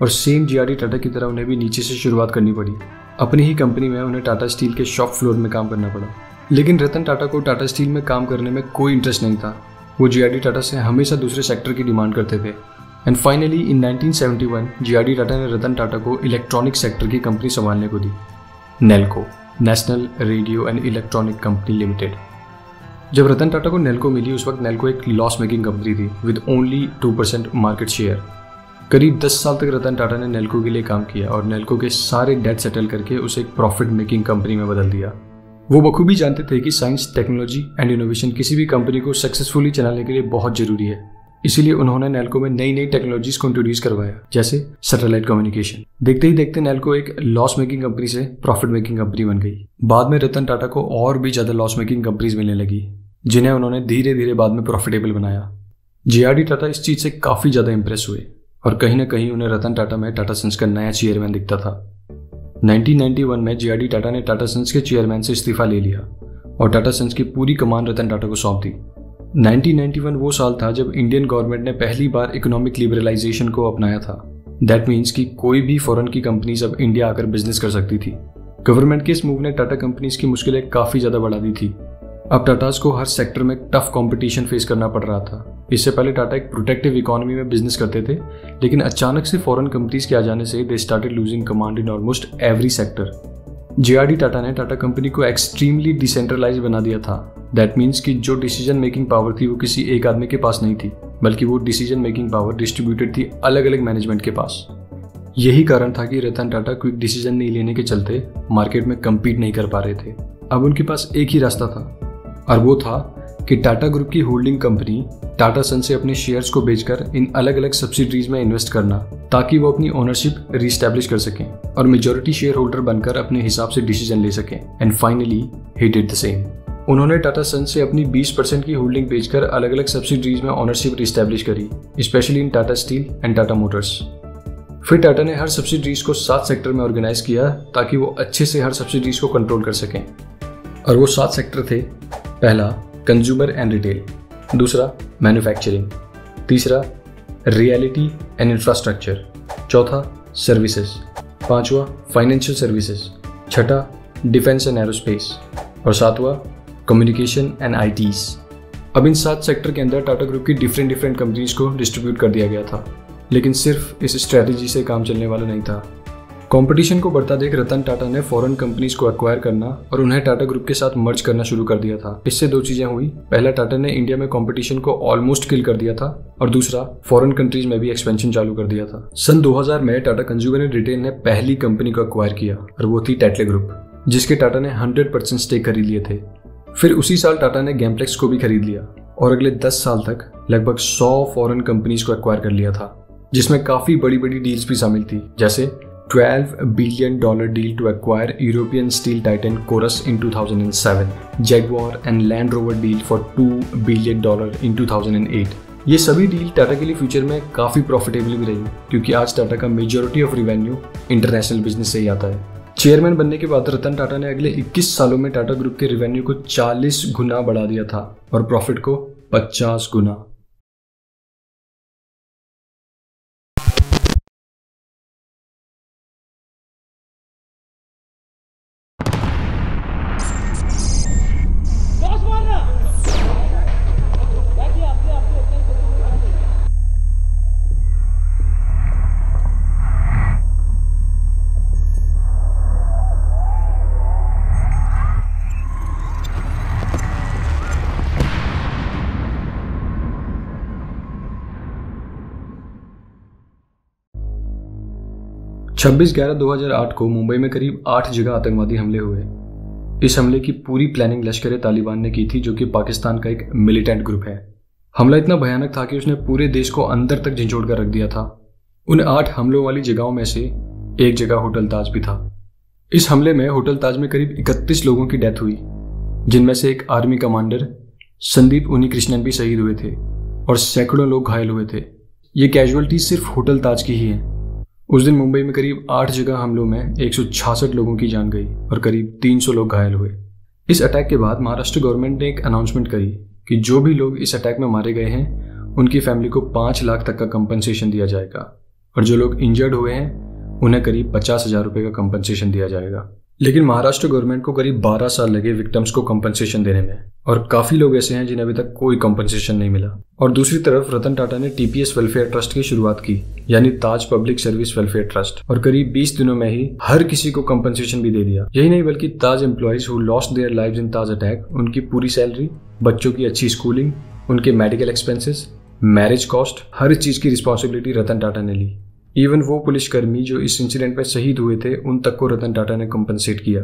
और सेम जीआरडी टाटा की तरह उन्हें भी नीचे से शुरुआत करनी पड़ी। अपनी ही कंपनी में उन्हें टाटा स्टील के शॉप फ्लोर में काम करना पड़ा। लेकिन रतन टाटा को टाटा स्टील में काम करने में कोई इंटरेस्ट नहीं था। वो जीआरडी टाटा से हमेशा दूसरे सेक्टर की डिमांड करते थे। And finally in 1971 GRD Tata ने रतन टाटा को इलेक्ट्रॉनिक सेक्टर की कंपनी संभालने को दी, Nelco, national radio and electronic company limited. जब रतन टाटा को नेल्को मिली उस वक्त नेल्को एक लॉस मेकिंग कंपनी थी विद ओनली 2% मार्केट शेयर। करीब 10 साल तक रतन टाटा ने नेल्को के लिए काम किया और नेल्को के सारे डेट सेटल करके उसे एक प्रॉफिट मेकिंग कंपनी में बदल दिया। वो बखूबी जानते थे कि साइंस, टेक्नोलॉजी एंड इनोवेशन किसी भी कंपनी को सक्सेसफुली चलाने के लिए बहुत जरूरी है। इसीलिए उन्होंने नेल्को में नई नई टेक्नोलॉजीज को इंट्रोड्यूस करवाया, जैसे सैटेलाइट कम्युनिकेशन। देखते ही देखते नेल्को एक लॉस मेकिंग कंपनी से प्रॉफिट मेकिंग कंपनी बन गई। बाद में रतन टाटा को और भी ज्यादा लॉस मेकिंग कंपनीज मिलने लगी, जिन्हें उन्होंने धीरे धीरे बाद में प्रॉफिटेबल बनाया। जीआरडी टाटा इस चीज से काफी ज्यादा इंप्रेस हुए और कहीं ना कहीं उन्हें रतन टाटा में टाटा सन्स का नया चेयरमैन दिखता था। 1991 में जीआरडी टाटा ने टाटा सन्स के चेयरमैन से इस्तीफा ले लिया और टाटा सन्स की पूरी कमान रतन टाटा को सौंप दी। 1991 वो साल था जब इंडियन गवर्नमेंट ने पहली बार इकोनॉमिक लिबरलाइजेशन को अपनाया था। दैट मीन्स कि कोई भी फॉरेन की कंपनीज अब इंडिया आकर बिजनेस कर सकती थी। गवर्नमेंट के इस मूव ने टाटा कंपनीज की मुश्किलें काफी ज्यादा बढ़ा दी थी। अब टाटास को हर सेक्टर में टफ कंपटीशन फेस करना पड़ रहा था। इससे पहले टाटा एक प्रोटेक्टिव इकोनॉमी में बिजनेस करते थे, लेकिन अचानक से फॉरेन कंपनीज के आ जाने से they started losing command in almost every sector. GRD Tata ने टाटा कंपनी को एक्सट्रीमली डिसेंट्रलाइज बना दिया था। दैट मीन्स कि जो डिसीजन मेकिंग पावर थी वो किसी एक आदमी के पास नहीं थी, बल्कि वो डिसीजन मेकिंग पावर डिस्ट्रीब्यूटेड थी अलग अलग मैनेजमेंट के पास। यही कारण था कि रतन टाटा क्विक डिसीजन नहीं लेने के चलते मार्केट में कम्पीट नहीं कर पा रहे थे। अब उनके पास एक ही रास्ता था और वो था कि टाटा ग्रुप की होल्डिंग कंपनी टाटा सन से अपने शेयर्स को बेचकर इन अलग अलग सब्सिडरीज में इन्वेस्ट करना, ताकि वो अपनी ओनरशिप रीस्टैब्लिश कर सकें और मेजॉरिटी शेयर होल्डर बनकर अपने हिसाब से डिसीजन ले सकें। And finally he did the same. उन्होंने टाटा सन से अपनी 20% की होल्डिंग बेचकर अलग अलग सब्सिडरीज में ओनरशिप रीस्टैब्लिश करी, specially in Tata steel and Tata Motors. फिर टाटा ने हर सब्सिडरीज को 7 सेक्टर में ऑर्गेनाइज किया ताकि वो अच्छे से हर सब्सिडरीज को कंट्रोल कर सकें। और वो 7 सेक्टर थे। पहला, कंज्यूमर एंड रिटेल। दूसरा, मैन्युफैक्चरिंग। तीसरा, रियलिटी एंड इंफ्रास्ट्रक्चर। चौथा, सर्विसेज। पांचवा, फाइनेंशियल सर्विसेज। छठा, डिफेंस एंड एरोस्पेस। और सातवां, कम्युनिकेशन एंड आईटीज। अब इन 7 सेक्टर के अंदर टाटा ग्रुप की डिफरेंट कंपनीज को डिस्ट्रीब्यूट कर दिया गया था, लेकिन सिर्फ इस स्ट्रेटेजी से काम चलने वाला नहीं था। कंपटीशन को बढ़ता देख रतन टाटा ने फॉरेन कंपनीज को एक्वायर करना और उन्हें टाटा ग्रुप के साथ मर्ज करना शुरू कर दिया था। इससे 2 चीजें हुई। पहला, टाटा ने इंडिया में कंपटीशन को ऑलमोस्ट किल कर दिया था और दूसरा, फॉरेन कंट्रीज में भी एक्सपेंशन चालू कर दिया था। सन 2000 में टाटा कंज्यूमर एंड रिटेल ने पहली कंपनी को एक्वायर किया और वो थी टेटले ग्रुप, जिसके टाटा ने 100% स्टेक खरीद लिए थे। फिर उसी साल टाटा ने गैमप्लेक्स को भी खरीद लिया और अगले 10 साल तक लगभग 100 फॉरेन कंपनीज को एक्वायर कर लिया था, जिसमें काफी बड़ी बड़ी डील्स भी शामिल थी, जैसे $12 billion deal to acquire European steel titan Corus in 2007, Jaguar and Land Rover deal for $2 billion in 2008। ये सभी डील टाटा के लिए फ्यूचर में काफी प्रॉफिटेबल भी रही, क्योंकि आज टाटा का majority of revenue international business से ही आता है। चेयरमैन बनने के बाद रतन टाटा ने अगले 21 सालों में टाटा ग्रुप के रिवेन्यू को 40 गुना बढ़ा दिया था और प्रॉफिट को 50 गुना। छब्बीस 11/2008 को मुंबई में करीब 8 जगह आतंकवादी हमले हुए। इस हमले की पूरी प्लानिंग लश्कर ए तालिबान ने की थी, जो कि पाकिस्तान का एक मिलिटेंट ग्रुप है। हमला इतना भयानक था कि उसने पूरे देश को अंदर तक झंझोड़ कर रख दिया था। उन 8 हमलों वाली जगहों में से एक जगह होटल ताज भी था। इस हमले में होटल ताज में करीब 31 लोगों की डेथ हुई, जिनमें से एक आर्मी कमांडर संदीप उन्नीकृष्णन भी शहीद हुए थे और सैकड़ों लोग घायल हुए थे। ये कैजुअलिटी सिर्फ होटल ताज की ही है। उस दिन मुंबई में करीब 8 जगह हमलों में 166 लोगों की जान गई और करीब 300 लोग घायल हुए। इस अटैक के बाद महाराष्ट्र गवर्नमेंट ने एक अनाउंसमेंट करी कि जो भी लोग इस अटैक में मारे गए हैं उनकी फैमिली को 5 लाख तक का कंपनसेशन दिया जाएगा और जो लोग इंजर्ड हुए हैं उन्हें करीब 50,000 रुपये का कंपनसेशन दिया जाएगा। लेकिन महाराष्ट्र गवर्नमेंट को करीब 12 साल लगे विक्टिम्स को कंपनसेशन देने में और काफी लोग ऐसे हैं जिन्हें अभी तक कोई कंपनसेशन नहीं मिला। और दूसरी तरफ रतन टाटा ने टीपीएस वेलफेयर ट्रस्ट की शुरुआत की, यानी ताज पब्लिक सर्विस वेलफेयर ट्रस्ट, और करीब 20 दिनों में ही हर किसी को कंपनसेशन भी दे दिया। यही नहीं बल्कि Taj employees who lost their lives in Taj attack, उनकी पूरी सैलरी, बच्चों की अच्छी स्कूलिंग, उनके मेडिकल एक्सपेंसेस, मैरिज कॉस्ट, हर चीज की रिस्पॉन्सिबिलिटी रतन टाटा ने ली। इवन वो पुलिसकर्मी जो इस इंसिडेंट में शहीद हुए थे उन तक को रतन टाटा ने कंपनसेट किया।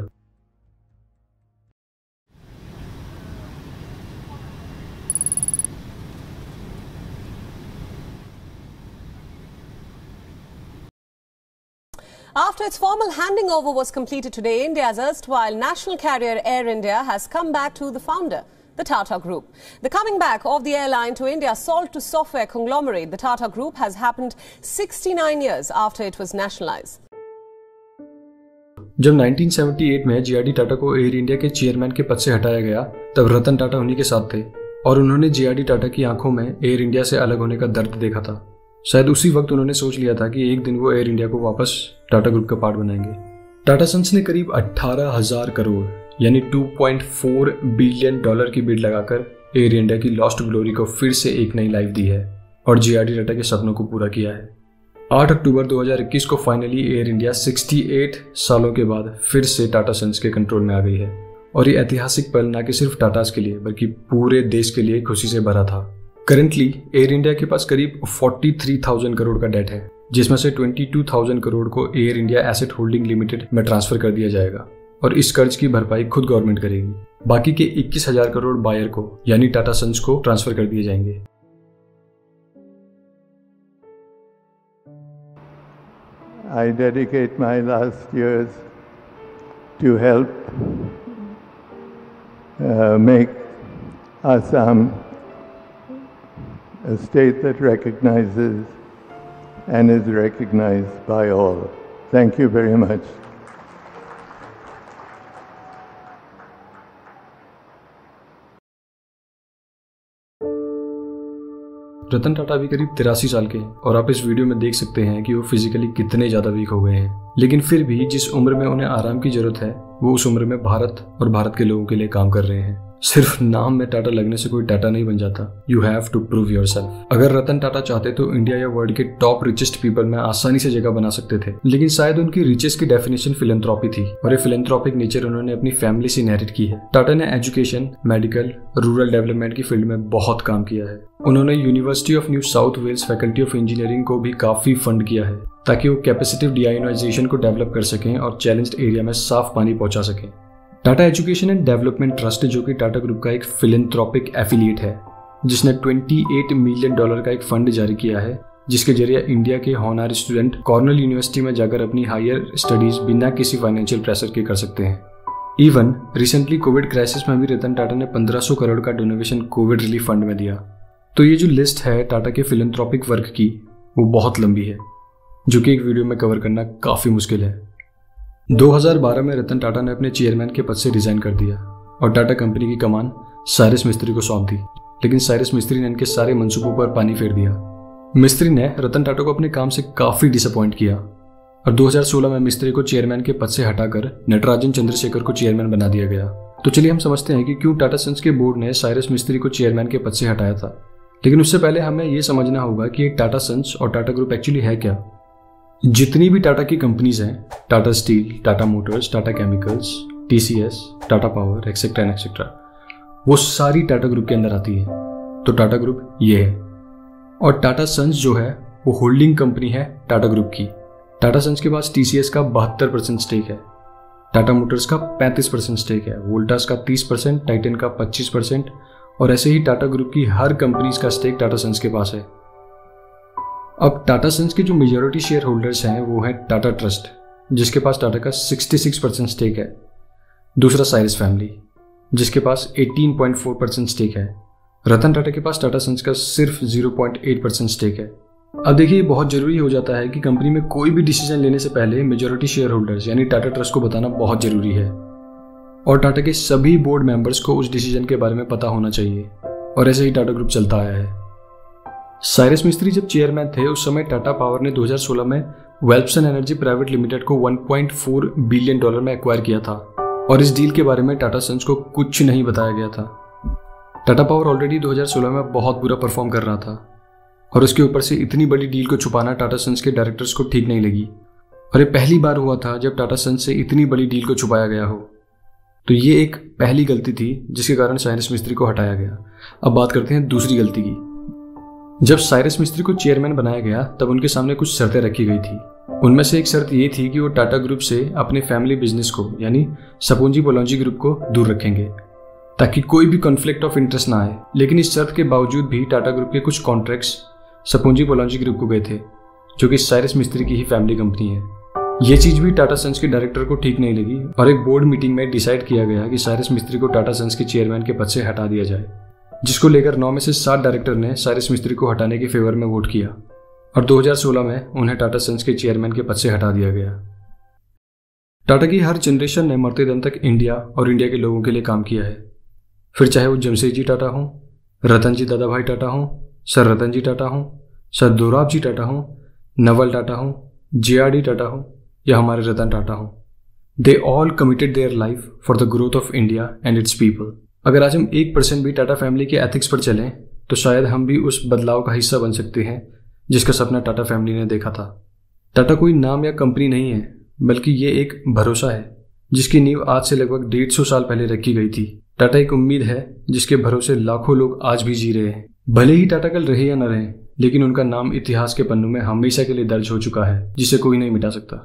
After its formal handing over was completed today, India's erstwhile national carrier Air India has come back to the founder, the Tata Group. The coming back of the airline to India's salt-to-software conglomerate, the Tata Group, has happened 69 years after it was nationalized. जब 1978 में JRD Tata को air India के chairman के पद से हटाया गया, तब रतन टाटा उन्हीं के साथ थे और उन्होंने जेआरडी टाटा की आंखों में एयर इंडिया से अलग होने का दर्द देखा था। शायद उसी वक्त उन्होंने सोच लिया था कि एक दिन वो एयर इंडिया को वापस टाटा ग्रुप का पार्ट बनाएंगे। टाटा सन्स ने करीब 18,000 करोड़ यानी $2.4 बिलियन की बिड लगाकर एयर इंडिया की लॉस्ट ग्लोरी को फिर से एक नई लाइफ दी है और जेआरडी टाटा के सपनों को पूरा किया है। 8 अक्टूबर 2021 को फाइनली एयर इंडिया 68 सालों के बाद फिर से टाटा सन्स के कंट्रोल में आ गई है और ये ऐतिहासिक पल न कि सिर्फ टाटास के लिए बल्कि पूरे देश के लिए खुशी से भरा था। करंटली एयर इंडिया के पास करीब 43,000 करोड़ का डेट है, जिसमें से 22,000 करोड़ को air India asset holding limited में ट्रांसफर कर दिया जाएगा और इस कर्ज की भरपाई खुद गवर्नमेंट करेगी। बाकी के 21,000 करोड़ बायर को यानी टाटा सन्स को ट्रांसफर कर दिए जाएंगे। I dedicate my last years to help make Assam a state that recognizes and is recognized by all. Thank you very much. Ratan Tata भी करीब 83 साल के हैं और आप इस वीडियो में देख सकते हैं कि वो फिजिकली कितने ज्यादा वीक हो गए हैं, लेकिन फिर भी जिस उम्र में उन्हें आराम की जरूरत है वो उस उम्र में भारत और भारत के लोगों के लिए काम कर रहे हैं। सिर्फ नाम में टाटा लगने से कोई टाटा नहीं बन जाता। You have to prove yourself. अगर रतन टाटा चाहते तो इंडिया या वर्ल्ड के टॉप रिचेस्ट पीपल में आसानी से जगह बना सकते थे, लेकिन शायद उनकी रिचेस की डेफिनेशन फिलैंथ्रोपी थी और ये फिलैंथ्रोपिक नेचर उन्होंने अपनी फैमिली से इनहेरिट की है। टाटा ने एजुकेशन, मेडिकल, रूरल डेवलपमेंट की फील्ड में बहुत काम किया है। उन्होंने university of New South Wales faculty of engineering को भी काफी फंड किया है ताकि वो कैपेसिटिव डिआयोनाइजेशन को डेवलप कर सकें और चैलेंज्ड एरिया में साफ पानी पहुंचा सकें। Tata education and development trust, जो कि टाटा ग्रुप का एक फिलैंथ्रोपिक एफिलिएट है, जिसने $28 मिलियन का एक फंड जारी किया है, जिसके जरिए इंडिया के हॉनर स्टूडेंट कॉर्नेल यूनिवर्सिटी में जाकर अपनी हायर स्टडीज बिना किसी फाइनेंशियल प्रेशर के कर सकते हैं। इवन रिसेंटली कोविड क्राइसिस में भी रतन टाटा ने 1500 करोड़ का डोनेशन कोविड रिलीफ फंड में दिया। तो ये जो लिस्ट है टाटा के फिलैंथ्रोपिक वर्क की, वो बहुत लंबी है, जो कि एक वीडियो में कवर करना काफी मुश्किल है। 2012 में रतन टाटा ने अपने चेयरमैन के पद से रिजाइन कर दिया और टाटा कंपनी की कमान साइरस मिस्त्री को सौंप दी, लेकिन साइरस मिस्त्री ने इनके सारे मंसूबों पर पानी फेर दिया। मिस्त्री ने रतन टाटा को अपने काम से काफी डिसअपॉइंट किया और 2016 में मिस्त्री को चेयरमैन के पद से हटाकर नटराजन चंद्रशेखर को चेयरमैन बना दिया गया। तो चलिए हम समझते हैं कि क्यों टाटा सन्स के बोर्ड ने साइरस मिस्त्री को चेयरमैन के पद से हटाया था। लेकिन उससे पहले हमें यह समझना होगा कि टाटा सन्स और टाटा ग्रुप एक्चुअली है क्या। जितनी भी टाटा की कंपनीज हैं, Tata steel, Tata Motors, Tata chemicals, TCS, Tata power, etcetera and etcetera, वो सारी टाटा ग्रुप के अंदर आती है। तो टाटा ग्रुप ये है और टाटा सन्स जो है वो होल्डिंग कंपनी है टाटा ग्रुप की। टाटा सन्स के पास टीसीएस का 72% स्टेक है, टाटा मोटर्स का 35% स्टेक है, वोल्टास का 30%, टाइटन का 25% और ऐसे ही टाटा ग्रुप की हर कंपनीज का स्टेक टाटा सन्स के पास है। अब टाटा सन्स के जो मेजॉरिटी शेयर होल्डर्स हैं वो है टाटा ट्रस्ट, जिसके पास टाटा का 66% स्टेक है। दूसरा साइरस फैमिली, जिसके पास 18.4% स्टेक है। रतन टाटा के पास टाटा सन्स का सिर्फ 0.8% स्टेक है अब देखिए, बहुत जरूरी हो जाता है कि कंपनी में कोई भी डिसीजन लेने से पहले मेजॉरिटी शेयर होल्डर्स यानी टाटा ट्रस्ट को बताना बहुत जरूरी है, और टाटा के सभी बोर्ड मेंबर्स को उस डिसीजन के बारे में पता होना चाहिए, और ऐसे ही टाटा ग्रुप चलता आया है। साइरस मिस्त्री जब चेयरमैन थे उस समय टाटा पावर ने 2016 में वेल्प्सन एनर्जी प्राइवेट लिमिटेड को $1.4 बिलियन में एक्वायर किया था, और इस डील के बारे में टाटा सन्स को कुछ नहीं बताया गया था। टाटा पावर ऑलरेडी 2016 में बहुत बुरा परफॉर्म कर रहा था, और उसके ऊपर से इतनी बड़ी डील को छुपाना टाटा सन्स के डायरेक्टर्स को ठीक नहीं लगी, और ये पहली बार हुआ था जब टाटा सन्स से इतनी बड़ी डील को छुपाया गया हो। तो ये एक पहली गलती थी जिसके कारण साइरस मिस्त्री को हटाया गया। अब बात करते हैं दूसरी गलती की। जब साइरस मिस्त्री को चेयरमैन बनाया गया तब उनके सामने कुछ शर्तें रखी गई थी। उनमें से एक शर्त ये थी कि वो टाटा ग्रुप से अपने फैमिली बिजनेस को यानी सपोंजी बोलोंजी ग्रुप को दूर रखेंगे ताकि कोई भी कॉन्फ्लिक्ट ऑफ इंटरेस्ट ना आए। लेकिन इस शर्त के बावजूद भी टाटा ग्रुप के कुछ कॉन्ट्रैक्ट्स सपोंजी बोलोंजी ग्रुप को गए थे, जो कि साइरस मिस्त्री की ही फैमिली कंपनी है। ये चीज भी टाटा सन्स के डायरेक्टर को ठीक नहीं लगी, और एक बोर्ड मीटिंग में डिसाइड किया गया कि साइरस मिस्त्री को टाटा सन्स के चेयरमैन के पद से हटा दिया जाए, जिसको लेकर 9 में से 7 डायरेक्टर ने साइरस मिस्त्री को हटाने के फेवर में वोट किया, और 2016 में उन्हें टाटा सन्स के चेयरमैन के पद से हटा दिया गया। टाटा की हर जनरेशन ने मरते दम तक इंडिया और इंडिया के लोगों के लिए काम किया है, फिर चाहे वो जमशेदजी टाटा हों, रतनजी दादाभाई टाटा हों, सर रतनजी टाटा हों, सर दोराबजी टाटा हों, नवल टाटा हों, JRD टाटा हों या हमारे रतन टाटा हों। They all committed their life for the growth of India and it's people. अगर आज हम 1% भी टाटा फैमिली के एथिक्स पर चलें तो शायद हम भी उस बदलाव का हिस्सा बन सकते हैं जिसका सपना टाटा फैमिली ने देखा था। टाटा कोई नाम या कंपनी नहीं है, बल्कि ये एक भरोसा है जिसकी नींव आज से लगभग 150 साल पहले रखी गई थी। टाटा एक उम्मीद है जिसके भरोसे लाखों लोग आज भी जी रहे हैं। भले ही टाटा कल रहे या न रहे, लेकिन उनका नाम इतिहास के पन्नों में हमेशा के लिए दर्ज हो चुका है, जिसे कोई नहीं मिटा सकता।